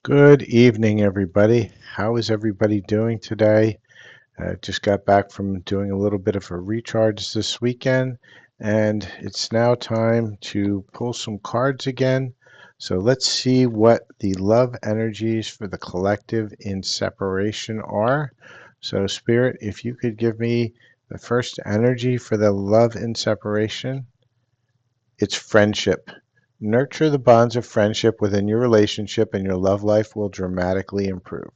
Good evening, everybody. How is everybody doing today? Just got back from doing a little bit of a recharge this weekend, and it's now time to pull some cards again. So let's see what the love energies for the collective in separation are. So, Spirit, if you could give me the first energy for the love in separation, it's friendship. Nurture the bonds of friendship within your relationship, and your love life will dramatically improve.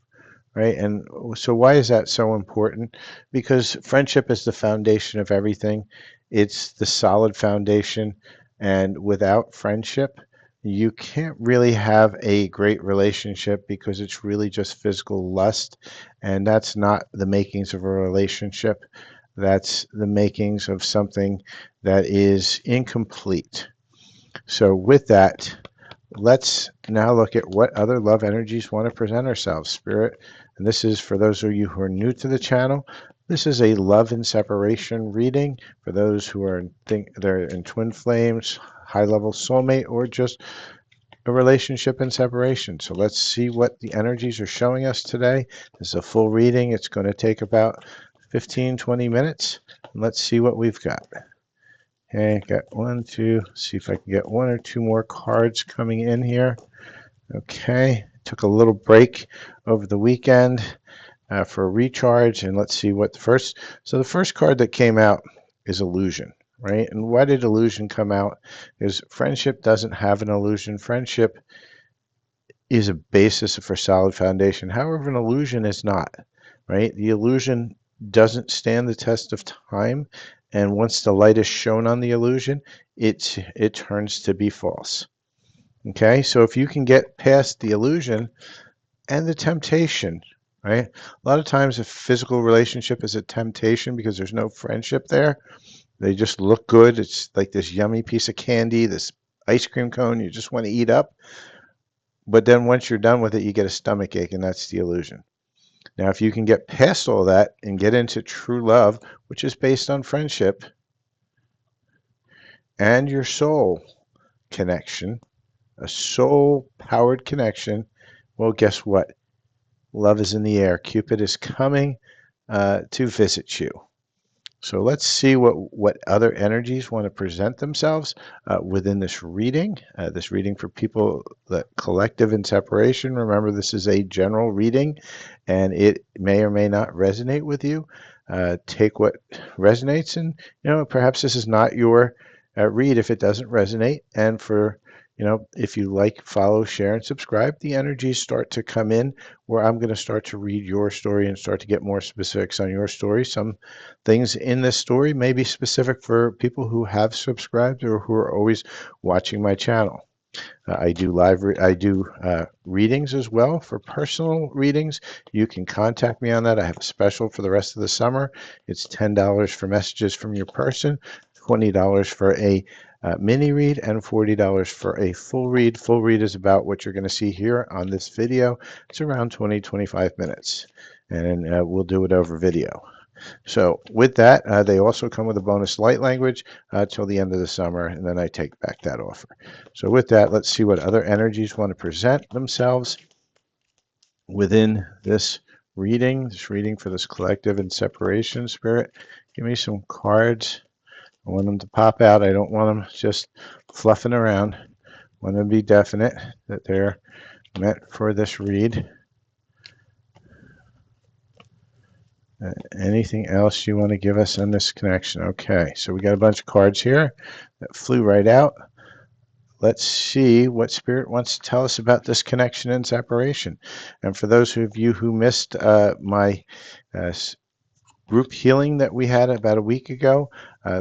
Right? And so, why is that so important? Because friendship is the foundation of everything, it's the solid foundation. And without friendship, you can't really have a great relationship because it's really just physical lust. And that's not the makings of a relationship, that's the makings of something that is incomplete. So, with that, let's now look at what other love energies want to present ourselves, Spirit. And this is for those of you who are new to the channel. This is a love and separation reading for those who are they're in twin flames, high level soulmate, or just a relationship in separation. So let's see what the energies are showing us today. This is a full reading. It's going to take about 15-20 minutes. Let's see what we've got. Okay, got one, two. See if I can get one or two more cards coming in here. Okay, took a little break over the weekend for a recharge, and let's see what the first. So the first card that came out is illusion, right? And why did illusion come out? Because friendship doesn't have an illusion. Friendship is a basis for solid foundation. However, an illusion is not, right? The illusion doesn't stand the test of time, and once the light is shown on the illusion, it turns to be false. Okay, so if you can get past the illusion and the temptation, right? A lot of times a physical relationship is a temptation because there's no friendship there. They just look good. It's like this yummy piece of candy, this ice cream cone you just want to eat up. But then once you're done with it, you get a stomach ache, and that's the illusion. Now, if you can get past all that and get into true love, which is based on friendship and your soul connection, a soul powered connection, well, guess what? Love is in the air. Cupid is coming to visit you. So let's see what other energies want to present themselves within this reading. This reading for people that collective in separation. Remember, this is a general reading, and it may or may not resonate with you. Take what resonates, and perhaps this is not your read if it doesn't resonate. And for if you like, follow, share, and subscribe, the energies start to come in where I'm going to start to read your story and start to get more specifics on your story. Some things in this story may be specific for people who have subscribed or who are always watching my channel. I do readings as well for personal readings. You can contact me on that. I have a special for the rest of the summer. It's $10 for messages from your person, $20 for a mini read, and $40 for a full read. Full read is about what you're going to see here on this video. It's around 20-25 minutes, and we'll do it over video. So with that, they also come with a bonus light language till the end of the summer, and then I take back that offer. So with that, let's see what other energies want to present themselves within this reading for this collective and separation. Spirit, give me some cards. I want them to pop out. I don't want them just fluffing around. I want them to be definite that they're meant for this read. Anything else you want to give us on this connection? Okay, so we got a bunch of cards here that flew right out. Let's see what Spirit wants to tell us about this connection and separation. And for those of you who missed my group healing that we had about a week ago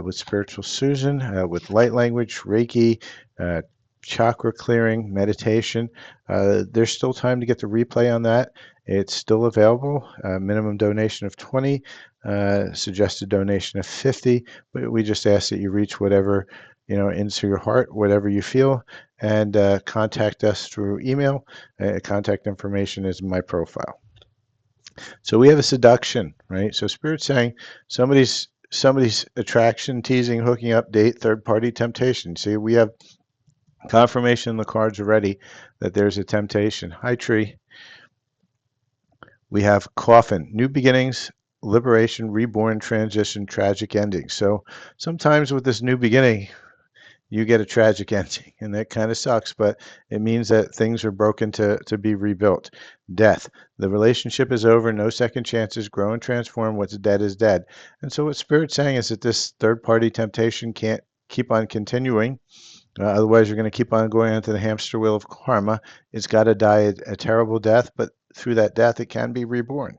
with Spiritual Susan, with light language, Reiki, chakra clearing, meditation. There's still time to get the replay on that. It's still available. Minimum donation of 20, suggested donation of 50. But we just ask that you reach whatever into your heart, whatever you feel, and contact us through email. Contact information is in my profile. So we have a seduction, right? So Spirit's saying somebody's attraction, teasing, hooking up, date, third party temptation. See, we have Confirmation in the cards already that there's a temptation. Hi, Tree. We have coffin, new beginnings, liberation, reborn, transition, tragic ending. So sometimes with this new beginning, you get a tragic ending, and that kind of sucks, but it means that things are broken to be rebuilt. Death. The relationship is over, no second chances, grow and transform. What's dead is dead. And so what Spirit's saying is that this third party temptation can't keep on continuing. Otherwise, you're going to keep on going into the hamster wheel of karma. It's got to die a terrible death, but through that death, it can be reborn.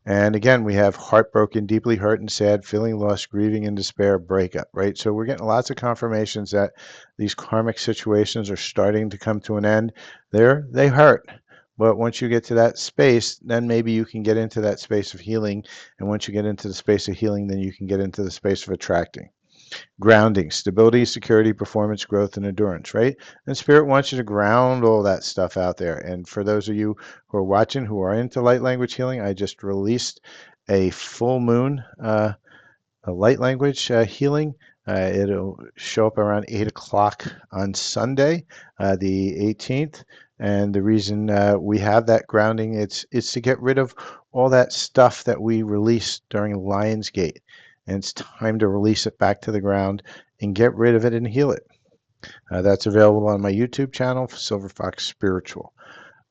And again, we have heartbroken, deeply hurt and sad, feeling lost, grieving and despair, breakup, right? So we're getting lots of confirmations that these karmic situations are starting to come to an end. They hurt. But once you get to that space, then maybe you can get into that space of healing. And once you get into the space of healing, then you can get into the space of attracting. Grounding, stability, security, performance, growth, and endurance, right? And Spirit wants you to ground all that stuff out there. And for those of you who are watching who are into light language healing, I just released a full moon a light language healing. It'll show up around 8 o'clock on Sunday, the 18th. And the reason we have that grounding, it's to get rid of all that stuff that we released during Lionsgate. And it's time to release it back to the ground and get rid of it and heal it. That's available on my YouTube channel, Silver Fox Spiritual.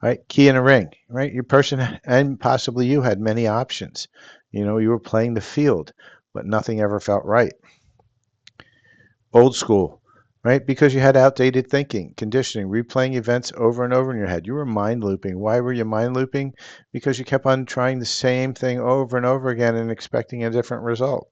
Right, key in a ring, right? Your person and possibly you had many options. You know, you were playing the field, but nothing ever felt right. Old school, right? Because you had outdated thinking, conditioning, replaying events over and over in your head. You were mind looping. Why were you mind looping? Because you kept on trying the same thing over and over again and expecting a different result.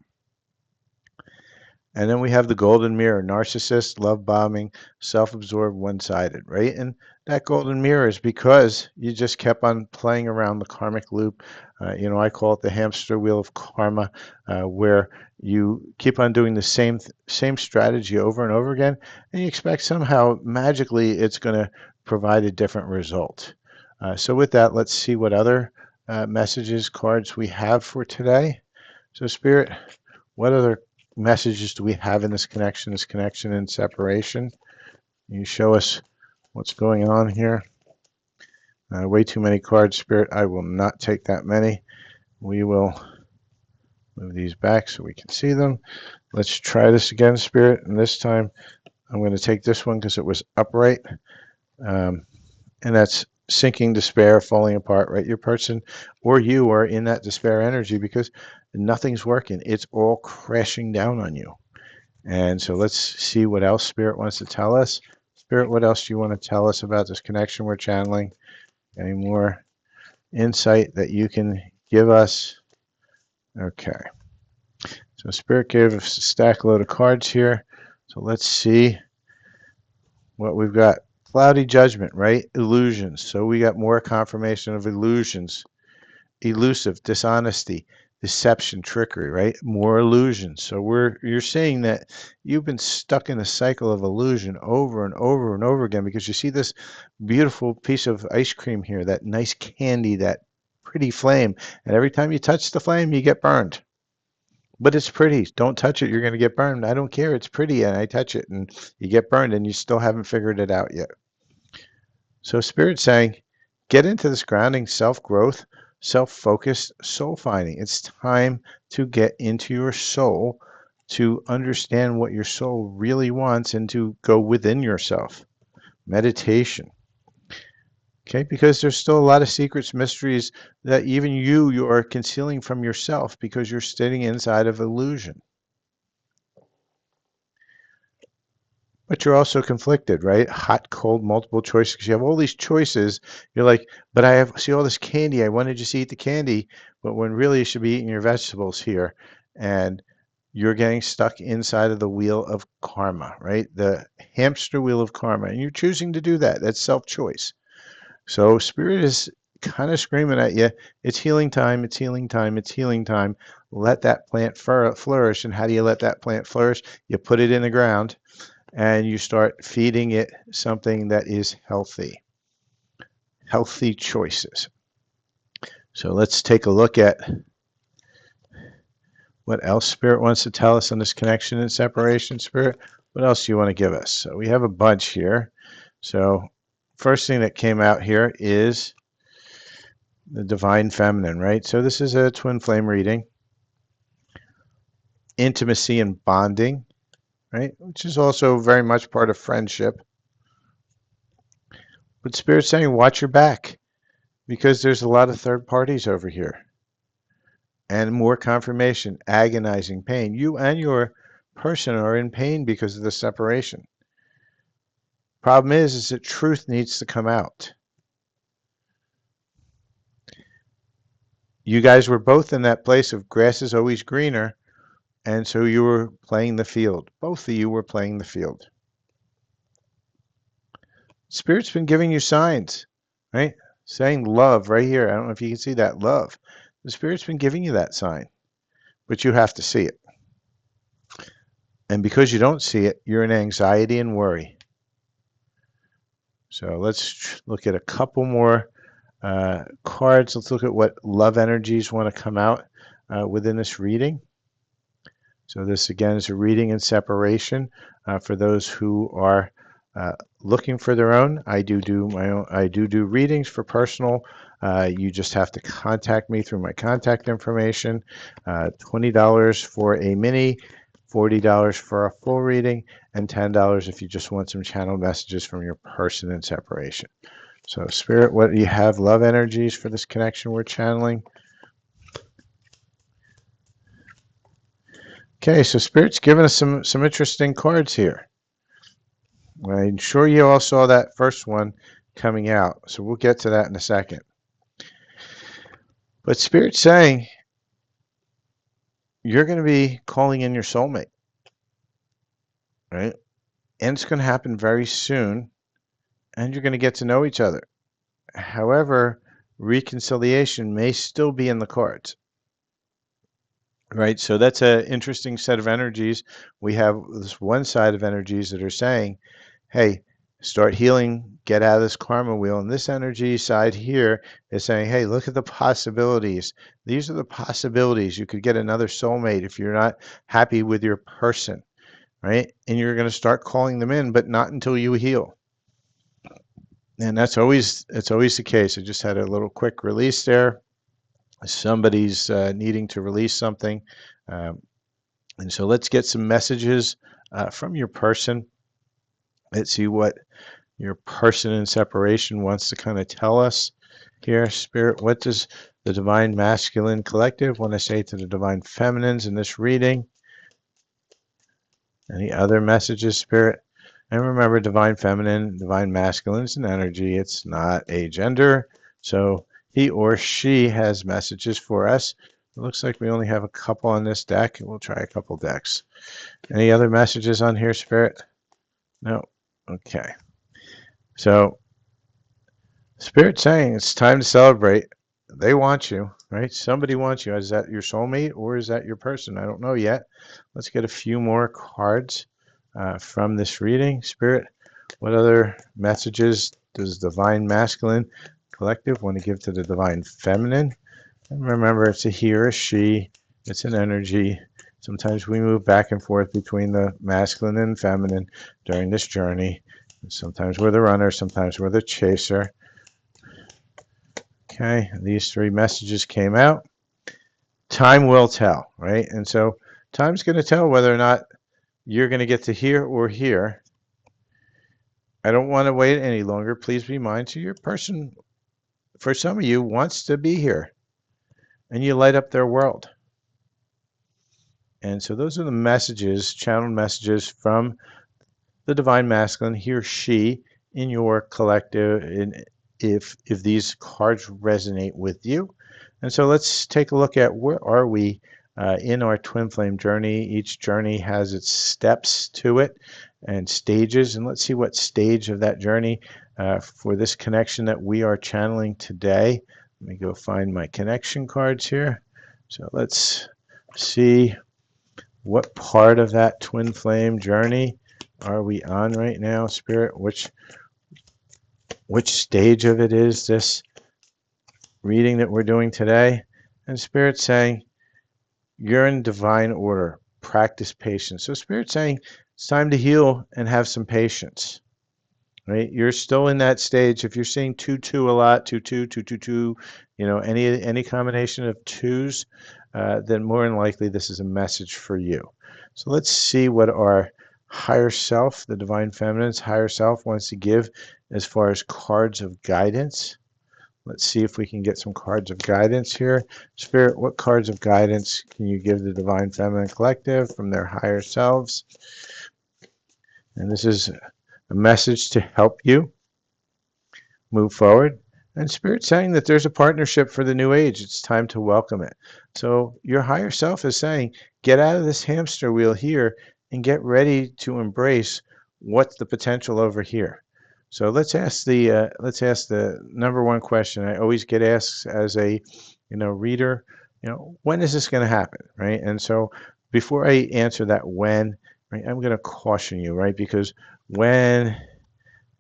And then we have the golden mirror, narcissist, love bombing, self-absorbed, one-sided, right? And that golden mirror is because you just kept on playing around the karmic loop. I call it the hamster wheel of karma, where you keep on doing the same strategy over and over again, and you expect somehow magically it's going to provide a different result. So with that, let's see what other messages, cards we have for today. So Spirit, what other messages do we have in this connection and separation? You show us what's going on here. Way too many cards, Spirit. I will not take that many. We will move these back so we can see them. Let's try this again, Spirit. And this time I'm going to take this one because it was upright. And that's sinking despair, falling apart, right? Your person or you are in that despair energy because nothing's working. It's all crashing down on you. And so let's see what else Spirit wants to tell us. Spirit, what else do you want to tell us about this connection we're channeling? Any more insight that you can give us? Okay. So Spirit gave us a stack load of cards here. So let's see what we've got. Cloudy judgment, right? Illusions. So we got more confirmation of illusions. Elusive, dishonesty, deception, trickery, right? More illusions. So you're saying that you've been stuck in a cycle of illusion over and over and over again because you see this beautiful piece of ice cream here, that nice candy, that pretty flame, and every time you touch the flame, you get burned. But it's pretty. Don't touch it. You're going to get burned. I don't care. It's pretty, and I touch it, and you get burned, and you still haven't figured it out yet. So Spirit's saying, get into this grounding, self-growth, self-focused soul finding. It's time to get into your soul, to understand what your soul really wants and to go within yourself. Meditation. Okay, because there's still a lot of secrets, mysteries that even you are concealing from yourself because you're sitting inside of illusion. But you're also conflicted, right? Hot, cold, multiple choices. 'Cause you have all these choices. You're like, but see all this candy. I wanted you to eat the candy, but when really you should be eating your vegetables here. And you're getting stuck inside of the wheel of karma, right? The hamster wheel of karma. And you're choosing to do that. That's self-choice. So Spirit is kind of screaming at you, it's healing time, it's healing time, it's healing time. Let that plant flourish. And how do you let that plant flourish? You put it in the ground and you start feeding it something that is healthy. Healthy choices. So let's take a look at what else Spirit wants to tell us on this connection and separation. Spirit, What else do you want to give us? So we have a bunch here. So first thing that came out here is the divine feminine, right? So this is a twin flame reading. Intimacy and bonding, right? Which is also very much part of friendship. But Spirit's saying, watch your back because there's a lot of third parties over here. And more confirmation, agonizing pain. You and your person are in pain because of the separation. Problem is that truth needs to come out. You guys were both in that place of grass is always greener, and so you were playing the field. Both of you were playing the field. Spirit's been giving you signs, right? Saying love right here. I don't know if you can see that love. The Spirit's been giving you that sign, but you have to see it. And because you don't see it, you're in anxiety and worry. So let's look at a couple more cards. Let's look at what love energies want to come out within this reading. So this again is a reading in separation for those who are looking for their own. I do my own. I do readings for personal. You just have to contact me through my contact information. $20 for a mini, $40 for a full reading, and $10 if you just want some channel messages from your person in separation. So Spirit, what do you have? Love energies for this connection we're channeling. Okay, so Spirit's giving us some interesting cards here. I'm sure you all saw that first one coming out, so we'll get to that in a second. But Spirit's saying you're going to be calling in your soulmate, right? And it's going to happen very soon, and you're going to get to know each other. However, reconciliation may still be in the cards. Right, so that's an interesting set of energies. We have this one side of energies that are saying, hey, start healing, get out of this karma wheel. And this energy side here is saying, hey, look at the possibilities. These are the possibilities. You could get another soulmate if you're not happy with your person, right? And you're going to start calling them in, but not until you heal. And that's always the case. I just had a little quick release there. Somebody's needing to release something. And so let's get some messages from your person. Let's see what your person in separation wants to kind of tell us here. Spirit, what does the Divine Masculine Collective want to say to the Divine Feminines in this reading? Any other messages, Spirit? And remember, Divine Feminine, Divine Masculine is an energy. It's not a gender. So he or she has messages for us. It looks like we only have a couple on this deck. We'll try a couple decks. Any other messages on here, Spirit? No? Okay. So, Spirit's saying it's time to celebrate. They want you, right? Somebody wants you. Is that your soulmate or is that your person? I don't know yet. Let's get a few more cards from this reading. Spirit, what other messages does Divine Masculine Collective want to give to the Divine Feminine? And remember, it's a he or a she. It's an energy. Sometimes we move back and forth between the masculine and feminine during this journey. Sometimes we're the runner, sometimes we're the chaser. Okay, these three messages came out. Time will tell, right? And so time's going to tell whether or not you're going to get to hear or hear. I don't want to wait any longer. Please be mindful. Your person, for some of you, wants to be here, and you light up their world. And so those are the messages, channeled messages from the Divine Masculine, he or she, in your collective, if these cards resonate with you. And so let's take a look at where are we in our twin flame journey. Each journey has its steps to it and stages, and let's see what stage of that journey for this connection that we are channeling today. Let me go find my connection cards here. So let's see what part of that twin flame journey are we on right now, Spirit? Which stage of it is this reading that we're doing today? And Spirit saying, you're in divine order. Practice patience. So Spirit saying, It's time to heal and have some patience. Right? You're still in that stage. If you're seeing 2 2 a lot, 2 2 2 2 2, any combination of twos, then more than likely this is a message for you. So let's see what our higher self, the divine feminine's higher self, wants to give as far as cards of guidance. Let's see if we can get some cards of guidance here. Spirit, what cards of guidance can you give the divine feminine collective from their higher selves? And this is a message to help you move forward. And Spirit's saying that there's a partnership for the new age. It's time to welcome it. So your higher self is saying, get out of this hamster wheel here and get ready to embrace what's the potential over here. So let's ask the number one question I always get asked as a reader. When is this going to happen, right? And so before I answer that when, right, I'm going to caution you, right, because when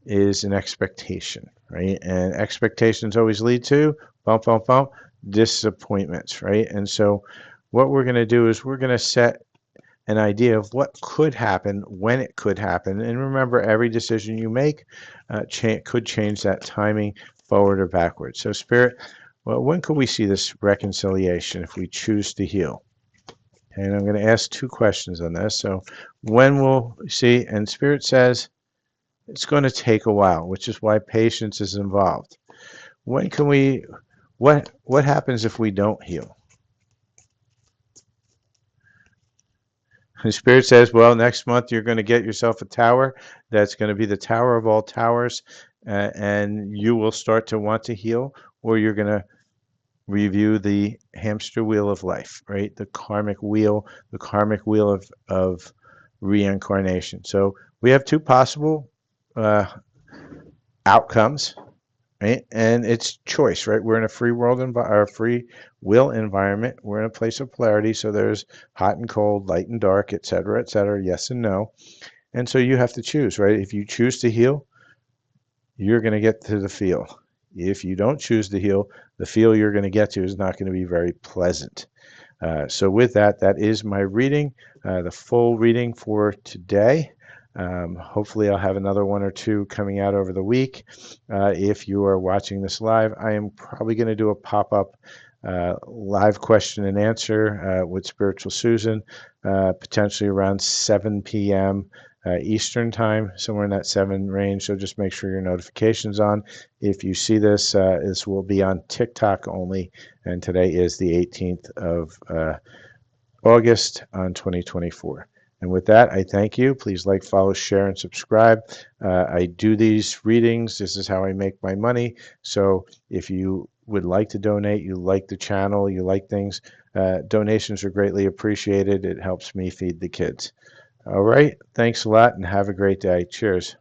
is an expectation, right? And expectations always lead to bump, bump, bump, disappointments, right? And so what we're going to do is we're going to set an idea of what could happen, when it could happen. And remember, every decision you make could change that timing forward or backwards. So, Spirit, well, when could we see this reconciliation if we choose to heal? And I'm going to ask two questions on this. So, when will we see? And Spirit says, it's going to take a while, which is why patience is involved. When can we, what happens if we don't heal? The Spirit says, well, next month you're going to get yourself a tower. That's going to be the tower of all towers, and you will start to want to heal, or you're going to review the hamster wheel of life, right? The karmic wheel of reincarnation. So we have two possible uh, outcomes, right? And it's choice, right? We're in a free world or free will environment. We're in a place of polarity, so there's hot and cold, light and dark, et cetera, yes and no. And so you have to choose, right? If you choose to heal, you're going to get to the feel. If you don't choose to heal, the feel you're going to get to is not going to be very pleasant. So with that, that is my reading, the full reading for today. Hopefully I'll have another one or two coming out over the week. If you are watching this live, I am probably going to do a pop-up live question and answer with Spiritual Susan, potentially around 7 p.m. Eastern time, somewhere in that 7 range. So just make sure your notifications on. If you see this, this will be on TikTok only, and today is the 18th of August on 2024. And with that, I thank you. Please like, follow, share, and subscribe. I do these readings. This is how I make my money. So if you would like to donate, you like the channel, you like things, donations are greatly appreciated. It helps me feed the kids. All right. Thanks a lot and have a great day. Cheers.